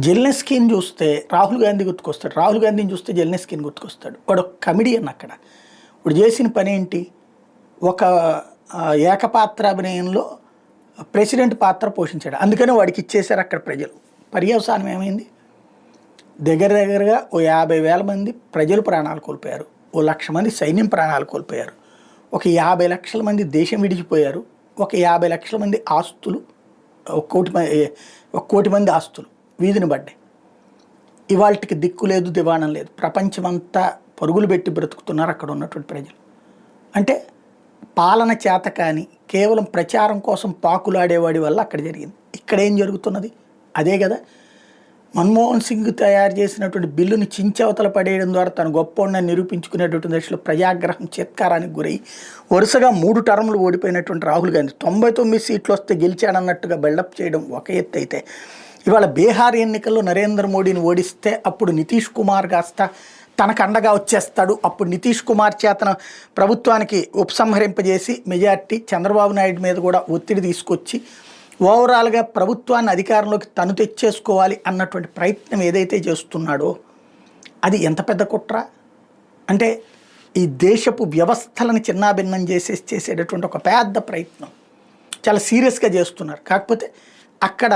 జెలెన్స్కీని చూస్తే రాహుల్ గాంధీ గుర్తుకొస్తాడు, రాహుల్ గాంధీని చూస్తే జెలెన్స్కీని గుర్తుకొస్తాడు. వాడు ఒక కమిడియన్ అక్కడ. ఇప్పుడు చేసిన పని ఏంటి? ఒక ఏకపాత్రాభినయంలో ప్రెసిడెంట్ పాత్ర పోషించాడు. అందుకని వాడికి ఇచ్చేశారు అక్కడ ప్రజలు. పర్యవసానం ఏమైంది? దగ్గరగా ఓ 50,000 మంది ప్రజలు ప్రాణాలు కోల్పోయారు, ఓ 1,00,000 మంది సైన్యం ప్రాణాలు కోల్పోయారు, ఒక 50 లక్షల మంది దేశం విడిచిపోయారు, ఒక 50 లక్షల మంది ఆస్తులు, 1 కోటి మంది ఆస్తులు వీధిని పడ్డాయి. ఇవాళకి దిక్కు లేదు, దివాణం లేదు. ప్రపంచమంతా పరుగులు పెట్టి బ్రతుకుతున్నారు అక్కడ ఉన్నటువంటి ప్రజలు. అంటే పాలన చేత కానీ కేవలం ప్రచారం కోసం పాకులాడేవాడి వల్ల అక్కడ జరిగింది. ఇక్కడ ఏం జరుగుతున్నది? అదే కదా. మన్మోహన్ సింగ్ తయారు చేసినటువంటి బిల్లుని చించవతల పడేయడం ద్వారా తను గొప్పవాడిని నిరూపించుకునేటువంటి దశలో ప్రజాగ్రహం చిత్కారానికి గురై వరుసగా 3 టర్ములు ఓడిపోయినటువంటి రాహుల్ గాంధీ 99 సీట్లు వస్తే గెలిచాడన్నట్టుగా బిల్డప్ చేయడం ఒక ఎత్తు అయితే, ఇవాళ బీహార్ ఎన్నికల్లో నరేంద్ర మోడీని ఓడిస్తే అప్పుడు నితీష్ కుమార్ కాస్త తనకు అండగా వచ్చేస్తాడు, అప్పుడు నితీష్ కుమార్ చేతన ప్రభుత్వానికి ఉపసంహరింపజేసి మెజార్టీ చంద్రబాబు నాయుడు మీద కూడా ఒత్తిడి తీసుకొచ్చి ఓవరాల్గా ప్రభుత్వాన్ని అధికారంలోకి తను తెచ్చేసుకోవాలి అన్నటువంటి ప్రయత్నం ఏదైతే చేస్తున్నాడో అది ఎంత పెద్ద కుట్ర అంటే, ఈ దేశపు వ్యవస్థలను చిన్నాభిన్నం చేసేటటువంటి ఒక పెద్ద ప్రయత్నం చాలా సీరియస్గా చేస్తున్నారు. కాకపోతే అక్కడ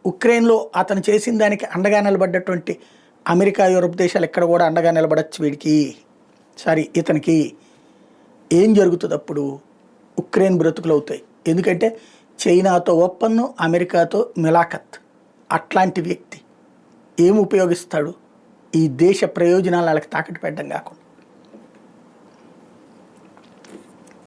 ఉక్రెయిన్లో అతను చేసిన దానికి అండగా నిలబడ్డటువంటి అమెరికా, యూరప్ దేశాలు ఎక్కడ కూడా అండగా నిలబడచ్చు వీడికి, ఇతనికి. ఏం జరుగుతుంది అప్పుడు? ఉక్రెయిన్ బ్రతుకులు అవుతాయి. ఎందుకంటే చైనాతో ఒప్పందం, అమెరికాతో మిలాఖత్. అట్లాంటి వ్యక్తి ఏం ఉపయోగిస్తాడు? ఈ దేశ ప్రయోజనాలు వాళ్ళకి తాకట్టు పెట్టడం కాకుండా.